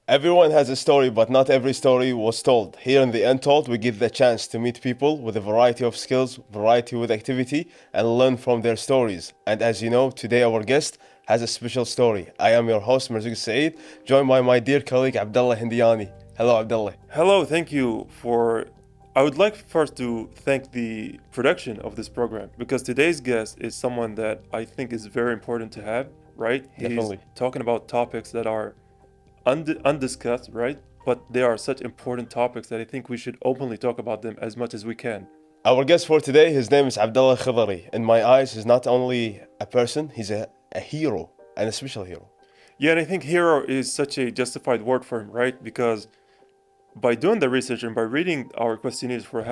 Everyone has a story, but not every story was told. Here in the Untold, we give the chance to meet people with a variety of skills, variety with activity, and learn from their stories. And as you know, today our guest has a special story. I am your host, Marzouk Saeed, joined by my dear colleague Abdullah Hindiani. Hello, Abdullah. Hello, thank you for. I would like first to thank the production of this program because today's guest is someone that I think is very important to have, right? He's Definitely. talking about topics that are undiscussed, right? But they are such important topics that I think we should openly talk about them as much as we can. Our guest for today, his name is Abdullah Khudari. In my eyes, he's not only a person, he's a hero, and a special hero. Yeah, and I think hero is such a justified word for him, right? Because by doing the research and by reading our questionnaires for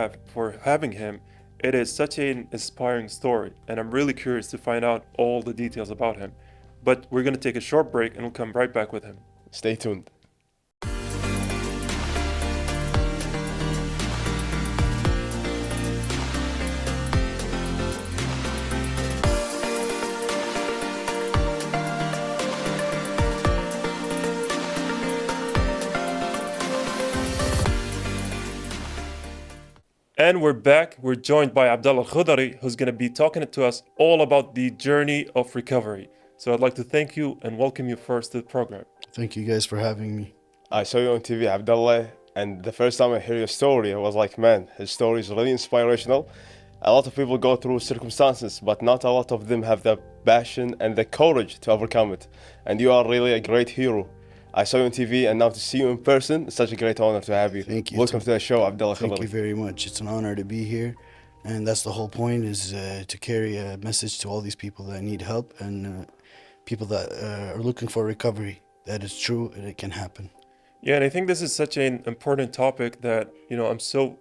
having him, it is such an inspiring story, and I'm really curious to find out all the details about him. But we're gonna take a short break, and we'll come right back with him. Stay tuned. And we're back. We're joined by Abdullah AlKhudari, who's gonna be talking to us all about the journey of recovery. So I'd like to thank you and welcome you first to the program. Thank you guys for having me. I saw you on TV, Abdullah, and the first time I heard your story, I was like, man, his story is really inspirational. A lot of people go through circumstances, but not a lot of them have the passion and the courage to overcome it. And you are really a great hero. I saw you on TV, and now to see you in person, it's such a great honor to have you. Thank you. Welcome to the show, Abdullah Thank you Khudari. very much. It's an honor to be here, and that's the whole point: is to carry a message to all these people that need help and people that are looking for recovery. That is true, and it can happen. Yeah, and I think this is such an important topic that, I'm so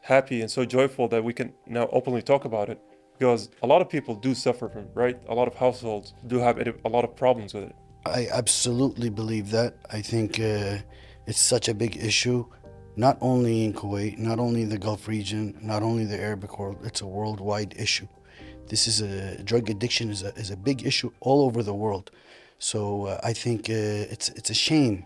happy and so joyful that we can now openly talk about it because a lot of people do suffer from it, right? A lot of households do have a lot of problems with it. I absolutely believe that. I think it's such a big issue, not only in Kuwait, not only the Gulf region, not only the Arabic world. It's a worldwide issue. This is a drug addiction is a big issue all over the world. So I think it's a shame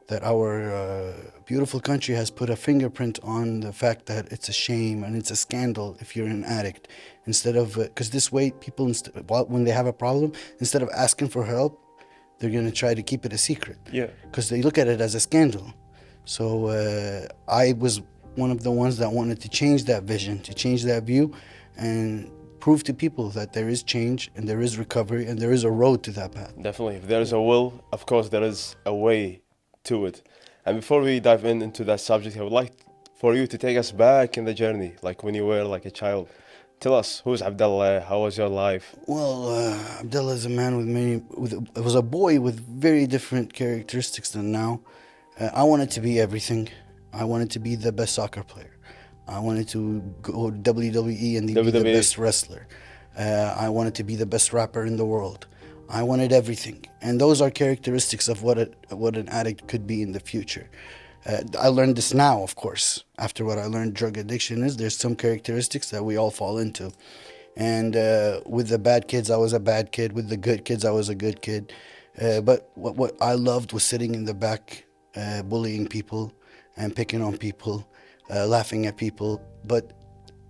that our beautiful country has put a fingerprint on the fact that it's a shame and it's a scandal if you're an addict. Instead of because this way people when they have a problem, instead of asking for help, they're going to try to keep it a secret Yeah. because they look at it as a scandal. So I was one of the ones that wanted to change that vision, to change that view, and prove to people that there is change and there is recovery and there is a road to that path. Definitely. If there is a will, of course, there is a way to it. And before we dive into that subject, I would like for you to take us back in the journey, like when you were like a child. Tell us, who's Abdullah? How was your life? Well, Abdullah is a man with many. Was a boy with very different characteristics than now. I wanted to be everything. I wanted to be the best soccer player. I wanted to go WWE and be the WWE. best wrestler. I wanted to be the best rapper in the world. I wanted everything, and those are characteristics of what an addict could be in the future. I learned this now, of course, after what I learned drug addiction is. There's some characteristics that we all fall into. And with the bad kids, I was a bad kid. With the good kids, I was a good kid. But what I loved was sitting in the back, bullying people and picking on people, laughing at people. But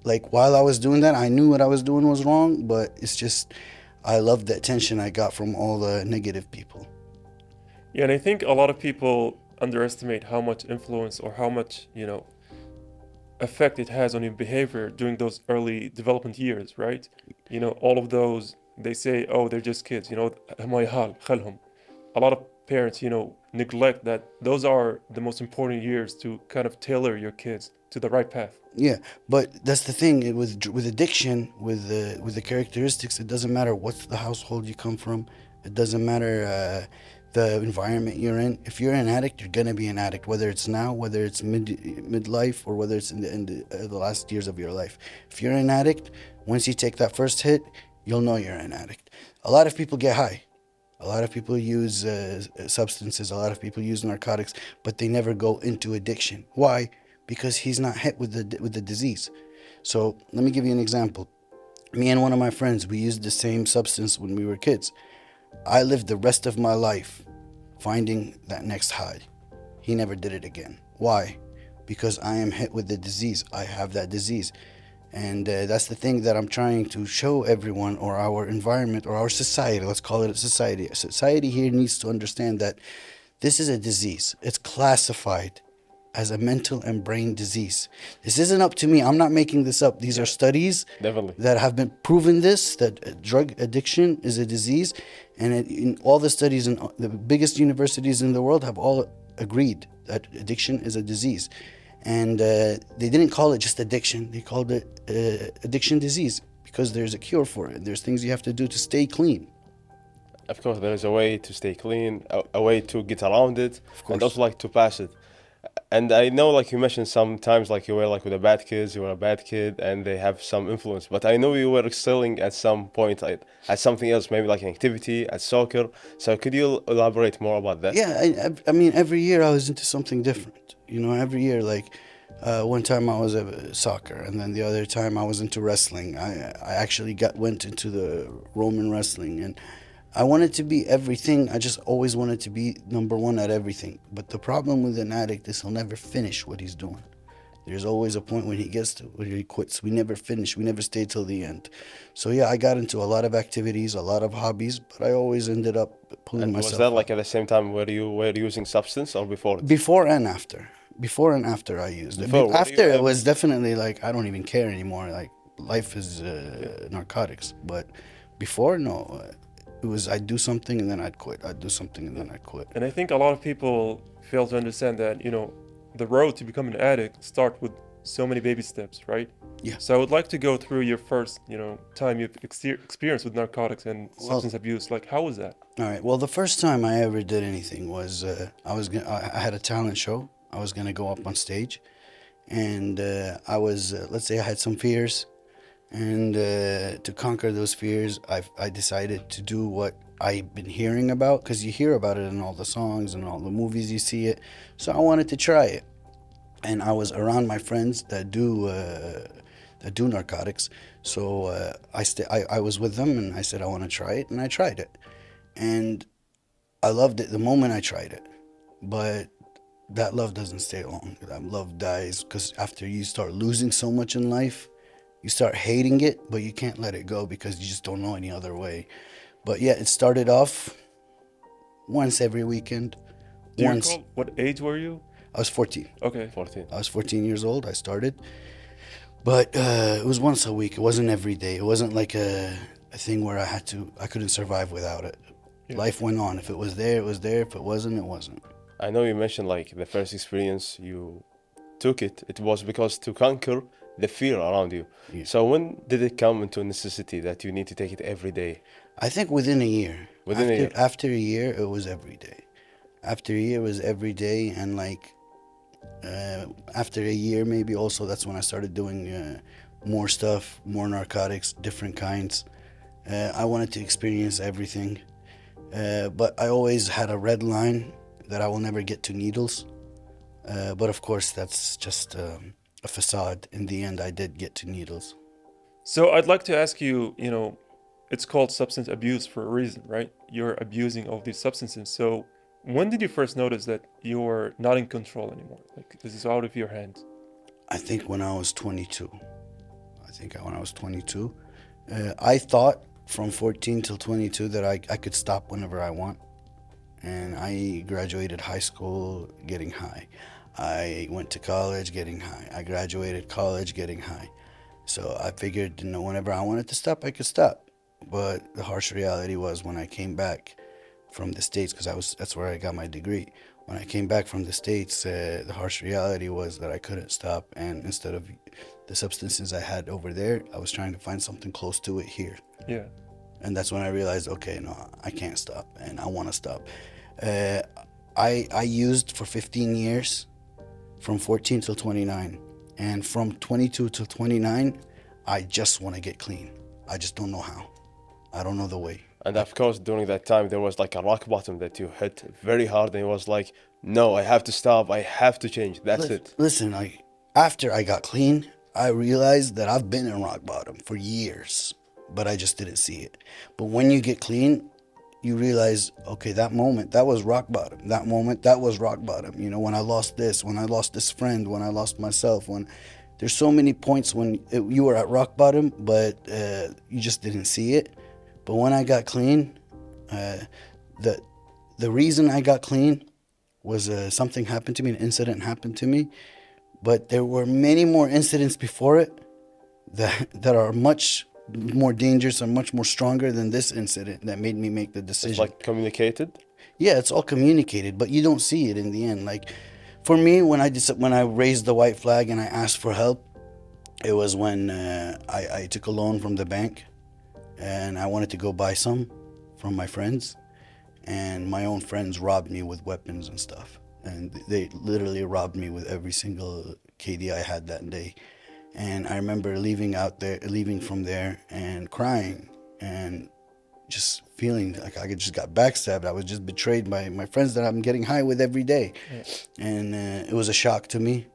like while I was doing that, I knew what I was doing was wrong, but it's just, I loved the attention I got from all the negative people. Yeah, and I think a lot of people underestimate how much influence or how much, effect it has on your behavior during those early development years, right? All of those, they say, oh, they're just kids, "ما يهال خلهم." A lot of parents, neglect that those are the most important years to kind of tailor your kids to the right path. Yeah, but that's the thing with addiction, with the characteristics. It doesn't matter what the household you come from. It doesn't matter the environment you're in. If you're an addict, you're gonna be an addict. Whether it's now, whether it's midlife, or whether it's in the last years of your life. If you're an addict, once you take that first hit, you'll know you're an addict. A lot of people get high. A lot of people use substances. A lot of people use narcotics, but they never go into addiction. Why? Because he's not hit with the disease. So let me give you an example. Me and one of my friends, we used the same substance when we were kids. I lived the rest of my life finding that next high. he never did it again. Why? Because I am hit with the disease. I have that disease. And that's the thing that I'm trying to show everyone, or our environment, or our society. Let's call it a society. Society here needs to understand that this is a disease. It's classified as a mental and brain disease. This isn't up to me. I'm not making this up. These are studies Definitely. that have been proven this, that drug addiction is a disease. And in all the studies in the biggest universities in the world have all agreed that addiction is a disease. And they didn't call it just addiction. They called it addiction disease because there's a cure for it. There's things you have to do to stay clean. Of course, there is a way to stay clean, a way to get around it, course. and also like to pass it. And I know, like you mentioned, sometimes like you were like with the bad kids, you were a bad kid, and they have some influence. But I know you were excelling at some point at something else, maybe like an activity, at soccer. So could you elaborate more about that? Yeah, I mean, every year I was into something different. You know, every year, like one time I was soccer, and then the other time I was into wrestling. I actually went into the Roman wrestling, and I wanted to be everything. I just always wanted to be number one at everything. But the problem with an addict is he'll never finish what he's doing. There's always a point when he gets to where he quits. We never finish. We never stay till the end. So yeah, I got into a lot of activities, a lot of hobbies, but I always ended up pulling And myself was that up. like at the same time where you were using substance or before it? Before and after. Before and after I used it. Before, what do After you it have- was definitely like I don't even care anymore. Like life is narcotics. But before, no. It was I'd do something and then I'd quit. I'd do something and then I'd quit. And I think a lot of people fail to understand that, the road to become an addict start with so many baby steps, right? Yeah. So I would like to go through your first, time you've experienced with narcotics and Well- substance abuse. Like, how was that? All right. Well, the first time I ever did anything was I had a talent show. I was gonna go up on stage, and I was let's say I had some fears, and to conquer those fears, I decided to do what I've been hearing about, because you hear about it in all the songs and all the movies, you see it. So I wanted to try it, and I was around my friends that do narcotics. So I was with them, and I said I want to try it, and I tried it. And I loved it the moment I tried it. But that love doesn't stay long. That love dies because after you start losing so much in life, you start hating it, but you can't let it go because you just don't know any other way. But yeah, it started off once every weekend. Do you Once. recall what age were you? I was 14. Okay. 14. I was 14 years old. I started. But it was once a week. It wasn't every day. It wasn't like a thing where I couldn't survive without it. Yeah. Life went on. If it was there, it was there. If it wasn't, it wasn't. I know you mentioned like the first experience you took it was because to conquer the fear around you. Yeah. So when did it come into a necessity that you need to take it every day? I think within a year. Within a year. After a year, it was every day. After a year, it was every day. And like after a year, maybe also, that's when I started doing more stuff, more narcotics, different kinds. I wanted to experience everything. But I always had a red line that I will never get to needles. But of course, that's just a facade. In the end, I did get to needles. So I'd like to ask you, it's called substance abuse for a reason, right? You're abusing all these substances. So when did you first notice that you're not in control anymore? Like, this is out of your hands? I think when I was 22. I thought from 14 till 22 that I could stop whenever I want. And I graduated high school getting high. I went to college getting high. I graduated college getting high. So I figured, whenever I wanted to stop, I could stop. But the harsh reality was when I came back from the States, because that's where I got my degree. When I came back from the States, the harsh reality was that I couldn't stop. And instead of the substances I had over there, I was trying to find something close to it here. Yeah. And that's when I realized, okay, no, I can't stop, and I want to stop. I used for 15 years, from 14 till 29. And from 22 till 29, I just want to get clean. I just don't know how. I don't know the way. And of course, during that time, there was like a rock bottom that you hit very hard, and it was like, no, I have to stop. I have to change. That's it. Listen, after I got clean, I realized that I've been in rock bottom for years, but I just didn't see it. But when you get clean, you realize, okay, that moment, that was rock bottom. That moment, that was rock bottom. You know, when I lost this, when I lost this friend, when I lost myself, when there's so many points when you were at rock bottom, but you just didn't see it. But when I got clean, the reason I got clean was something happened to me, an incident happened to me. But there were many more incidents before it that are much more dangerous and much more stronger than this incident that made me make the decision. It's like communicated. Yeah, it's all communicated, but you don't see it in the end. Like for me, when I raised the white flag and I asked for help, it was when I took a loan from the bank and I wanted to go buy some from my friends, and my own friends robbed me with weapons and stuff, and they literally robbed me with every single KD I had that day. And I remember leaving from there and crying and just feeling like I just got backstabbed. I was just betrayed by my friends that I'm getting high with every day. Yeah. And it was a shock to me.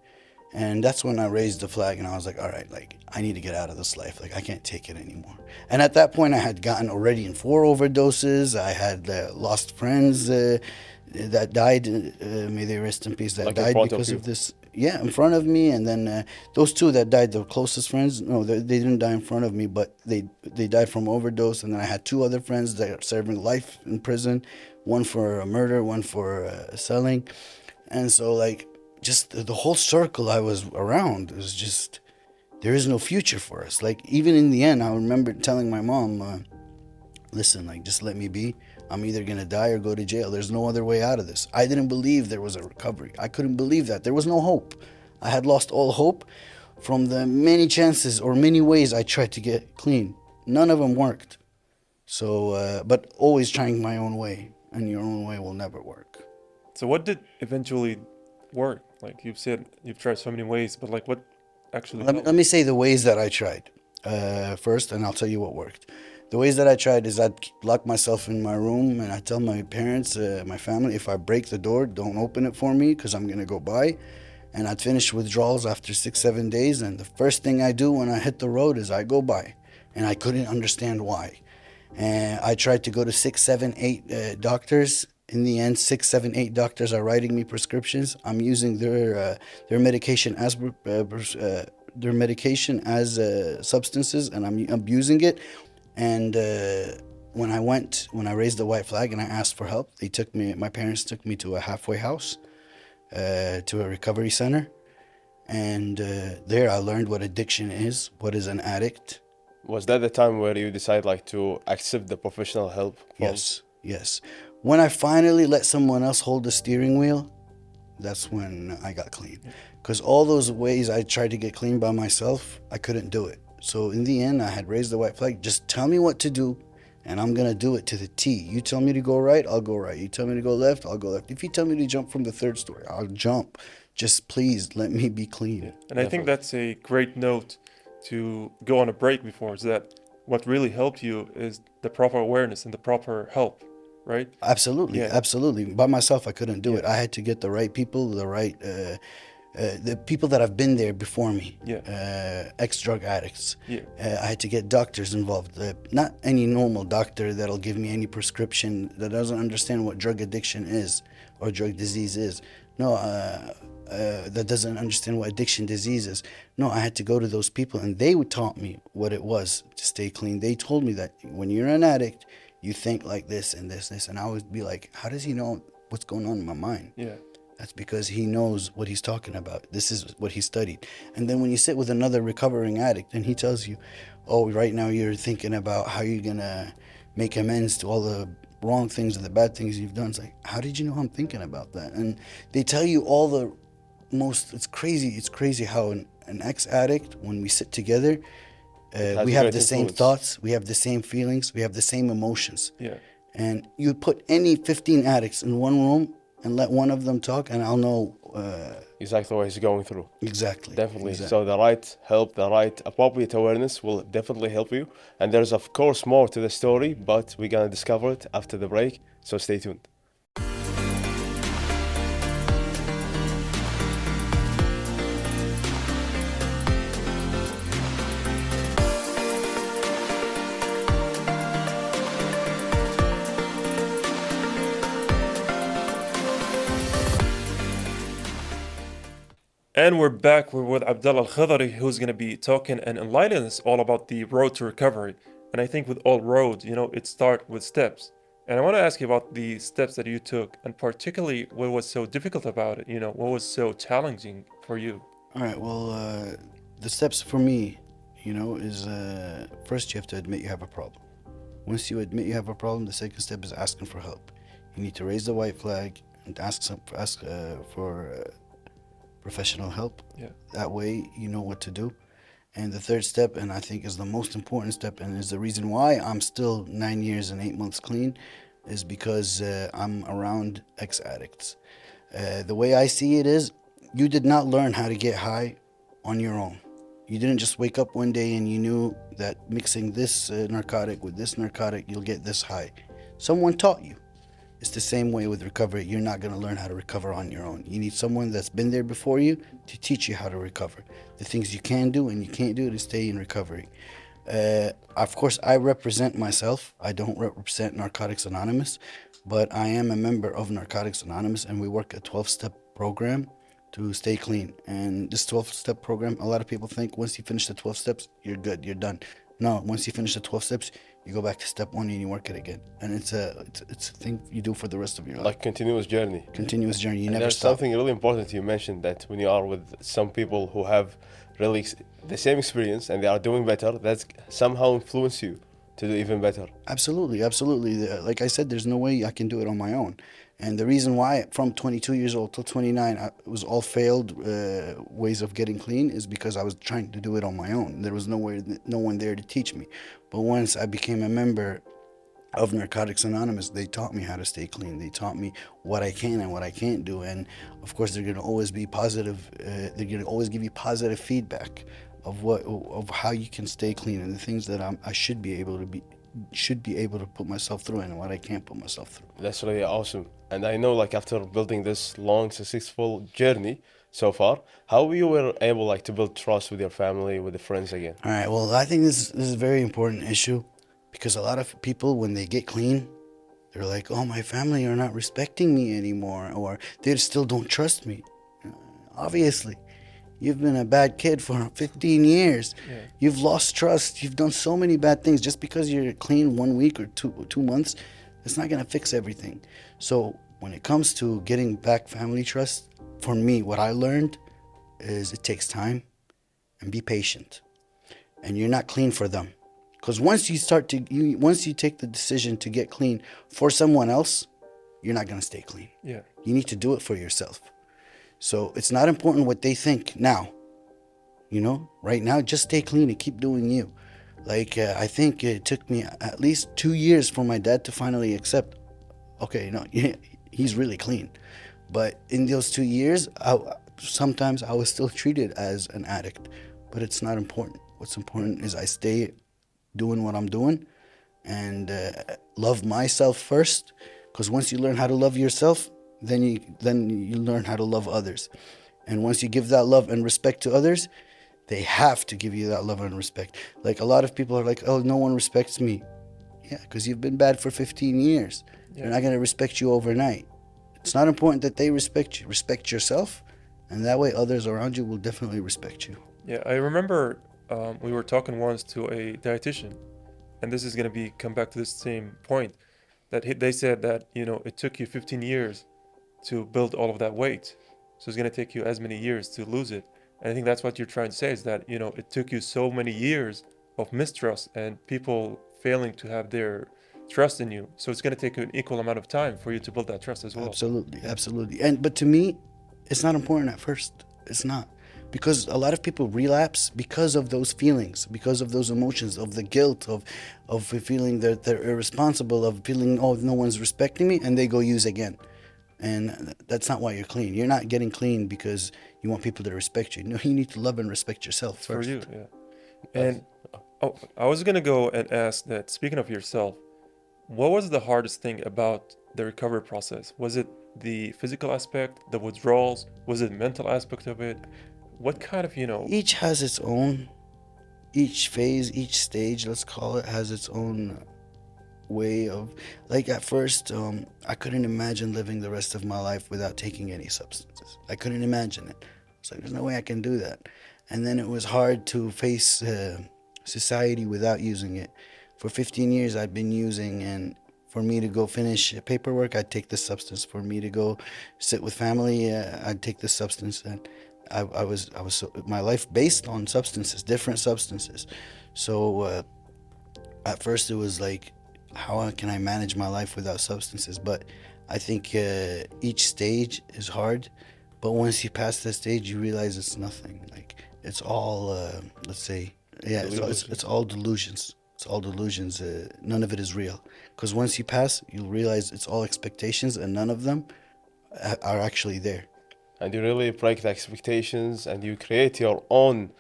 And that's when I raised the flag and I was like, all right, like I need to get out of this life. Like I can't take it anymore. And at that point I had gotten already in 4 overdoses. I had lost friends that died, may they rest in peace, that like died because of this. Yeah, in front of me. And then those 2 that died, the closest friends, no, they didn't die in front of me, but they died from overdose. And then I had 2 other friends that are serving life in prison, one for murder, one for selling. And so like just the whole circle I was around was just, there is no future for us. Like even in the end, I remember telling my mom, listen, like just let me be. I'm either going to die or go to jail. There's no other way out of this. I didn't believe there was a recovery. I couldn't believe that. There was no hope. I had lost all hope from the many chances or many ways I tried to get clean. None of them worked. So, but always trying my own way, and your own way will never work. So what did eventually work? Like you've said, you've tried so many ways, but like what actually let me say the ways that I tried first, and I'll tell you what worked. The ways that I tried is I'd lock myself in my room and I tell my parents, my family, if I break the door, don't open it for me because I'm going to go by. And I'd finish withdrawals after 6-7 days. And the first thing I do when I hit the road is I go by. And I couldn't understand why. And I tried to go to 6, 7, 8 doctors. In the end, 6, 7, 8 doctors are writing me prescriptions. I'm using their medication as substances, and I'm abusing it. And when I raised the white flag and I asked for help, my parents took me to a halfway house, to a recovery center. And there I learned what addiction is, what is an addict. Was that the time where you decided like to accept the professional help? Yes. When I finally let someone else hold the steering wheel, that's when I got clean. Because all those ways I tried to get clean by myself, I couldn't do it. So in the end, I had raised the white flag. Just tell me what to do, and I'm going to do it to the T. You tell me to go right, I'll go right. You tell me to go left, I'll go left. If you tell me to jump from the 3rd story, I'll jump. Just please let me be clean. Yeah. And I think that's a great note to go on a break before, is that what really helped you is the proper awareness and the proper help, right? Absolutely, absolutely. By myself, I couldn't do it. I had to get the right people, the people that have been there before me, ex-drug addicts. I had to get doctors involved, not any normal doctor that'll give me any prescription that doesn't understand what drug addiction is or drug disease is. No, that doesn't understand what addiction disease is. No, I had to go to those people, and they taught me what it was to stay clean. They told me that when you're an addict, you think like this and this, and I would be like, how does he know what's going on in my mind? Yeah. That's because he knows what he's talking about. This is what he studied. And then when you sit with another recovering addict and he tells you, oh, right now you're thinking about how you're going to make amends to all the wrong things and the bad things you've done. It's like, how did you know I'm thinking about that? And they tell you all the most, it's crazy how an ex-addict, when we sit together, we have the same thoughts, we have the same feelings, we have the same emotions. Yeah. And you put any 15 addicts in one room and let one of them talk, and I'll know exactly what he's going through. Exactly. Definitely. Exactly. So the right help, the right appropriate awareness will definitely help you. And there's of course more to the story, but we're gonna discover it after the break. So stay tuned. And we're back. We're with Abdullah AlKhudari, who's going to be talking and enlightening us all about the road to recovery. And I think with all roads, it starts with steps. And I want to ask you about the steps that you took, and particularly what was so difficult about it. What was so challenging for you? All right. Well, the steps for me, is first you have to admit you have a problem. Once you admit you have a problem, the second step is asking for help. You need to raise the white flag and ask for professional help. Yeah. That way, you know what to do. And the third step, and I think is the most important step, and is the reason why I'm still 9 years and 8 months clean, is because I'm around ex-addicts. The way I see it is, you did not learn how to get high on your own. You didn't just wake up one day and you knew that mixing this narcotic with this narcotic, you'll get this high. Someone taught you. It's the same way with recovery. You're not going to learn how to recover on your own. You need someone that's been there before you to teach you how to recover. The things you can do and you can't do to stay in recovery. Of course, I represent myself. I don't represent Narcotics Anonymous, but I am a member of Narcotics Anonymous, and we work a 12-step program to stay clean. And this 12-step program, a lot of people think once you finish the 12 steps, you're good, you're done. No, once you finish the 12 steps, you go back to step one and you work it again. And it's a thing you do for the rest of your life. Like continuous journey. Continuous journey. You And never there's stop. something really important you mentioned, that when you are with some people who have really the same experience and they are doing better, that's somehow influence you to do even better. Absolutely, absolutely. Like I said, there's no way I can do it on my own. And the reason why from 22 years old till 29, it was all failed ways of getting clean, is because I was trying to do it on my own. There was no one there to teach me. But once I became a member of Narcotics Anonymous, they taught me how to stay clean. They taught me what I can and what I can't do. And of course, they're going to always be positive. They're going to always give you positive feedback of how you can stay clean and the things that I should be able to put myself through and what I can't put myself through. That's really awesome. And I know, like, after building this long, successful journey so far, how you were able, like, to build trust with your family, with the friends again. All right. Well, I think this is a very important issue, because a lot of people, when they get clean, they're like, "Oh, my family are not respecting me anymore," or they still don't trust me. Obviously, you've been a bad kid for 15 years. Yeah. You've lost trust. You've done so many bad things. Just because you're clean 1 week or 2 months, it's not going to fix everything. So when it comes to getting back family trust, for me, what I learned is it takes time, and be patient. And you're not clean for them. Because once you take the decision to get clean for someone else, you're not going to stay clean. Yeah. You need to do it for yourself. So it's not important what they think now. Right now, just stay clean and keep doing you. Like, I think it took me at least 2 years for my dad to finally accept, okay, no, he's really clean. But in those 2 years, sometimes I was still treated as an addict. But it's not important. What's important is I stay doing what I'm doing and love myself first. Because once you learn how to love yourself, then you learn how to love others. And once you give that love and respect to others, they have to give you that love and respect. Like, a lot of people are like, "Oh, no one respects me." Yeah, because you've been bad for 15 years. Yeah. They're not going to respect you overnight. It's not important that they respect you. Respect yourself, and that way others around you will definitely respect you. Yeah, I remember we were talking once to a dietitian, and this is going to come back to this same point, that they said that, it took you 15 years to build all of that weight. So it's going to take you as many years to lose it. And I think that's what you're trying to say, is that, it took you so many years of mistrust and people failing to have their trust in you. So it's going to take you an equal amount of time for you to build that trust as well. Absolutely, absolutely. But to me, it's not important at first. It's not. Because a lot of people relapse because of those feelings, because of those emotions, of the guilt, of feeling that they're irresponsible, of feeling, "Oh, no one's respecting me," and they go use again. And that's not why you're clean. You're not getting clean because you want people to respect you. No, you need to love and respect yourself For first. you, yeah. And I was going to go and ask that, speaking of yourself, what was the hardest thing about the recovery process? Was it the physical aspect, the withdrawals? Was it the mental aspect of it? What kind of, Each has its own, each phase, each stage, let's call it, has its own way of, like, at first, I couldn't imagine living the rest of my life without taking any substances. I couldn't imagine it. It's like, there's no way I can do that. And then it was hard to face society without using it. For 15 years, I'd been using, and for me to go finish paperwork, I'd take this substance. For me to go sit with family, I'd take this substance. And I was so, my life based on substances, different substances. So at first it was like, how can I manage my life without substances? But I think each stage is hard, but once you pass that stage, you realize it's nothing. Like, it's all, let's say, yeah, it's all delusions. It's all delusions. None of it is real. Because once you pass, you'll realize it's all expectations, and none of them are actually there. And you really break the expectations and you create your own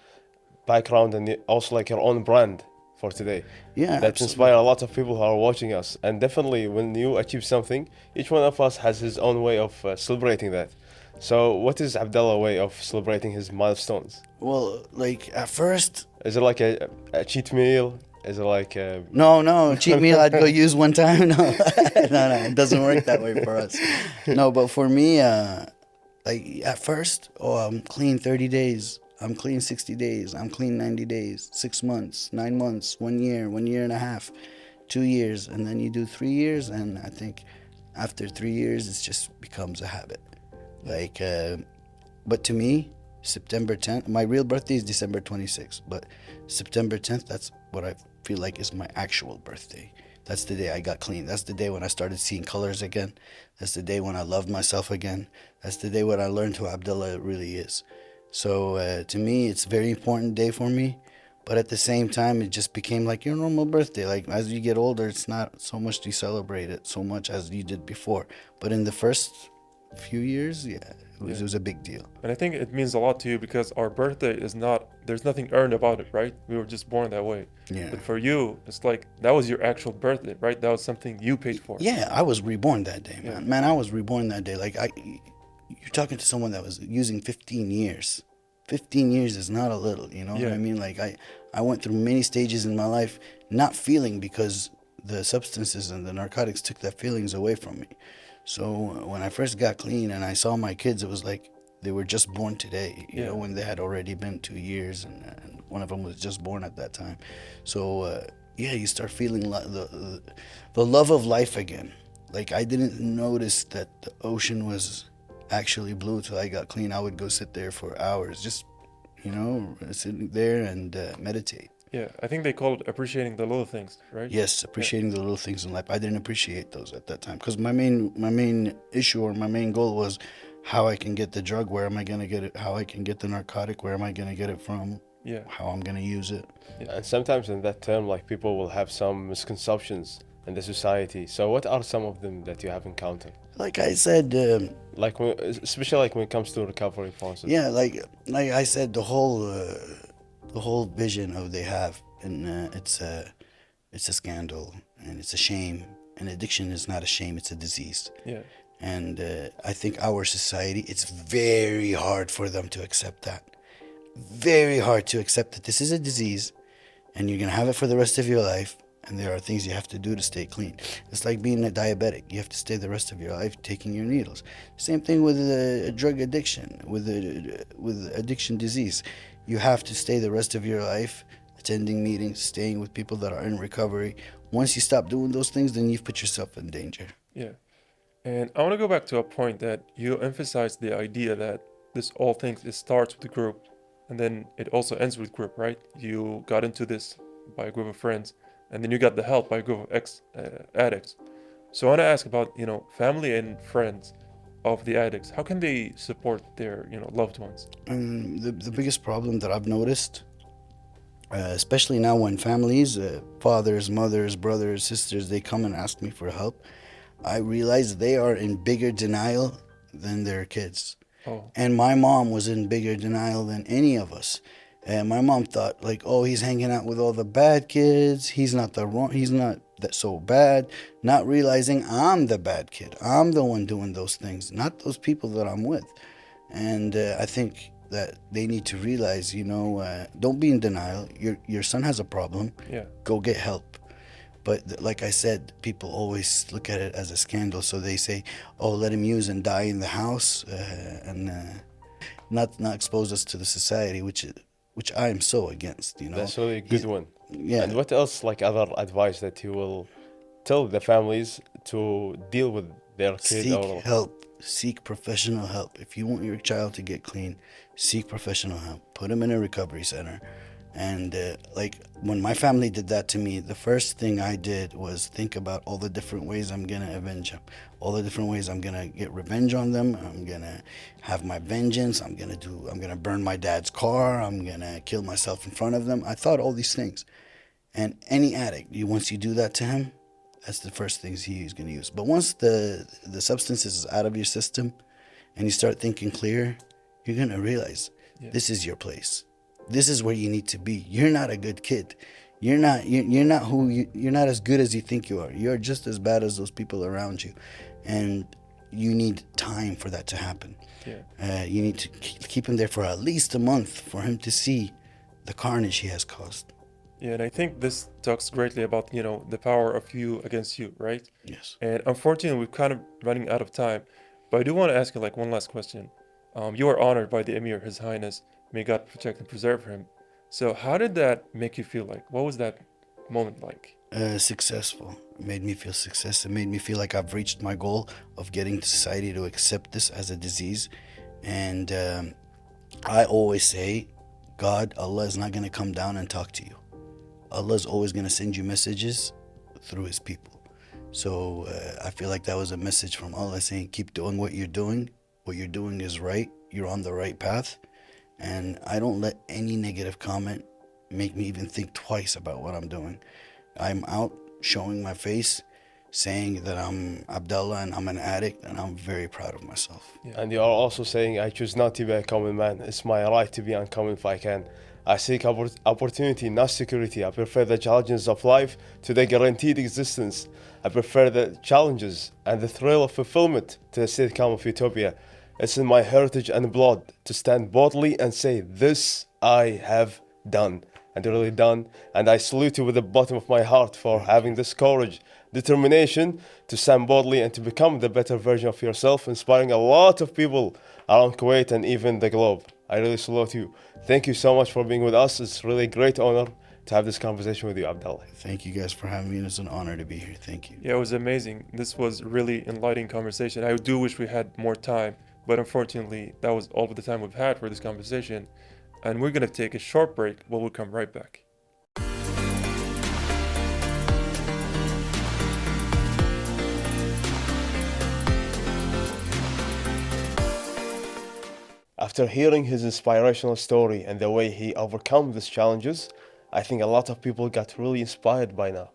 background and also like your own brand for today. Yeah, That absolutely. inspire a lot of people who are watching us. And definitely when you achieve something, each one of us has his own way of celebrating that. So what is Abdullah's way of celebrating his milestones? Well, like at first, Is it like a cheat meal? Is it like a... no, cheat meal I'd go use one time. No, no, it doesn't work that way for us. No, but for me, like at first, oh, I'm clean 30 days. I'm clean 60 days. I'm clean 90 days, 6 months, 9 months, 1 year, 1.5 years, 2 years. And then you do 3 years. And I think after 3 years, it just becomes a habit. Like, but to me, September 10th, my real birthday is December 26th, but September 10th, that's what I feel like is my actual birthday. That's the day I got clean. That's the day when I started seeing colors again. That's the day when I loved myself again. That's the day when I learned who Abdullah really is. So to me, it's a very important day for me. But at the same time, it just became like your normal birthday. Like as you get older, it's not so much you celebrate it so much as you did before. But in the first few years, yeah, it was a big deal. And I think it means a lot to you because our birthday is not, there's nothing earned about it, right? We were just born that way. Yeah. But for you, it's like that was your actual birthday, right? That was something you paid for. Yeah, I was reborn that day, man. Yeah. Man, I was reborn that day. Like you're talking to someone that was using 15 years. 15 years is not a little, you know what Yeah. I mean? Like I went through many stages in my life not feeling because the substances and the narcotics took that feelings away from me. So when I first got clean and I saw my kids, it was like they were just born today, you know, when they had already been 2 years and one of them was just born at that time. So yeah, you start feeling the love of life again. Like I didn't notice that the ocean was actually blue till I got clean. I would go sit there for hours, just, you know, sitting there and meditate. Yeah, I think they call it appreciating the little things, right? Yes, appreciating the little things in life. I didn't appreciate those at that time because my main issue or my main goal was how I can get the drug, where am I gonna get it, how I can get the narcotic, where am I gonna get it from, Yeah. how I'm gonna use it. And sometimes in that term, like people will have some misconceptions in the society. So what are some of them that you have encountered? Like I said, Like especially like when it comes to recovery process. yeah, like I said, the whole vision of they have, and it's a scandal and it's a shame. And addiction is not a shame; it's a disease. Yeah. And I think our society, it's very hard for them to accept that. Very hard to accept that this is a disease and you're going to have it for the rest of your life. And there are things you have to do to stay clean. It's like being a diabetic. You have to stay the rest of your life taking your needles. Same thing with drug addiction, with addiction disease. You have to stay the rest of your life attending meetings, staying with people that are in recovery. Once you stop doing those things, then you've put yourself in danger. Yeah. And I want to go back to a point that you emphasized the idea that this all things, it starts with the group and then it also ends with group, right? You got into this by a group of friends and then you got the help by a group of addicts. So I want to ask about, you know, family and friends of the addicts. How can they support their, you know, loved ones? The biggest problem that I've noticed, especially now when families, fathers, mothers, brothers, sisters, they come and ask me for help, I realize they are in bigger denial than their kids. Oh. And my mom was in bigger denial than any of us. And my mom thought, like, oh, he's hanging out with all the bad kids. He's not that so bad. Not realizing I'm the bad kid. I'm the one doing those things, not those people that I'm with. And I think that they need to realize, you know, don't be in denial. Your son has a problem. Yeah. Go get help. But like I said, people always look at it as a scandal. So they say, oh, let him use and die in the house. not expose us to the society, which I am so against. You know, That's really a He's- good one. yeah. And what else, like other advice that you will tell the families to deal with their kid Seek or help. Seek professional help. If you want your child to get clean, seek professional help. Put them in a recovery center. And like when my family did that to me, the first thing I did was think about all the different ways I'm gonna avenge them, all the different ways I'm gonna get revenge on them. I'm gonna have my vengeance. I'm gonna burn my dad's car. I'm gonna kill myself in front of them. I thought all these things. And any addict, once you do that to him, that's the first things he's gonna use. But once the substance is out of your system, and you start thinking clear, you're gonna realize this is your place. This is where you need to be. You're not a good kid. You're not you're not as good as you think you are. You're just as bad as those people around you, and you need time for that to happen. You need to keep him there for at least a month for him to see the carnage he has caused. Yeah, and I think this talks greatly about, the power of you against you, right? Yes. And unfortunately, we're kind of running out of time. But I do want to ask you like one last question. You are honored by the Emir, His Highness. May God protect and preserve him. So how did that make you feel like? What was that moment like? Successful. It made me feel success. It made me feel like I've reached my goal of getting society to accept this as a disease. And I always say, God, Allah is not going to come down and talk to you. Allah is always going to send you messages through His people. So I feel like that was a message from Allah saying, keep doing what you're doing. What you're doing is right. You're on the right path. And I don't let any negative comment make me even think twice about what I'm doing. I'm out showing my face, saying that I'm Abdullah and I'm an addict, and I'm very proud of myself. And you are also saying, I choose not to be a common man. It's my right to be uncommon if I can. I seek opportunity, not security. I prefer the challenges of life to the guaranteed existence. I prefer the challenges and the thrill of fulfillment to the sitcom of utopia. It's in my heritage and blood to stand boldly and say, this I have done. And really done. And I salute you with the bottom of my heart for having this courage, determination to stand boldly and to become the better version of yourself, inspiring a lot of people around Kuwait and even the globe. I really salute you. Thank you so much for being with us. It's really a great honor to have this conversation with you, Abdullah. Thank you guys for having me. It's an honor to be here. Thank you. Yeah, it was amazing. This was really enlightening conversation. I do wish we had more time, but unfortunately, that was all of the time we've had for this conversation. And we're going to take a short break, but we'll come right back. After hearing his inspirational story and the way he overcome these challenges, I think a lot of people got really inspired by now.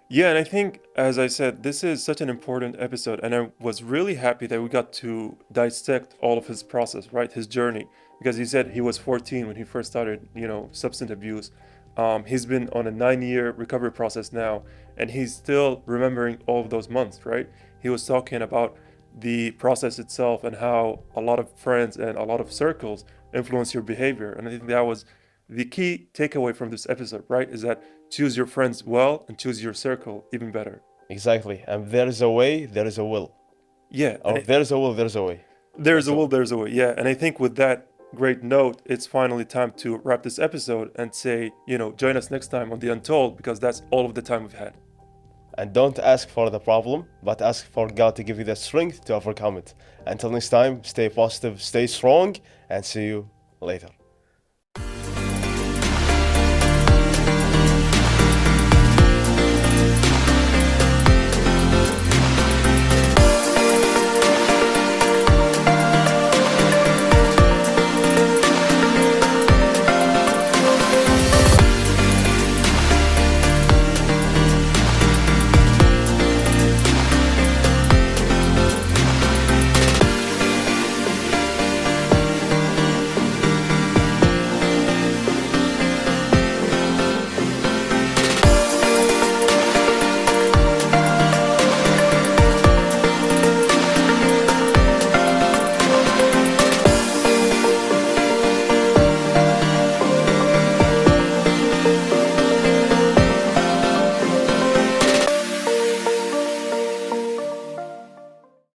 Yeah, and I think, as I said, this is such an important episode, and I was really happy that we got to dissect all of his process, right? His journey, because he said he was 14 when he first started, substance abuse. He's been on a 9-year recovery process now, and he's still remembering all of those months, right? He was talking about the process itself and how a lot of friends and a lot of circles influence your behavior. And I think that was the key takeaway from this episode, right? Is that choose your friends well and choose your circle even better. Exactly. And there is a way, there is a will. Yeah. Or there is a will, there is a way. There's a will, there's a way. Yeah. And I think with that great note, it's finally time to wrap this episode and say, join us next time on The Untold, because that's all of the time we've had. And don't ask for the problem, but ask for God to give you the strength to overcome it. Until next time, stay positive, stay strong, and see you later.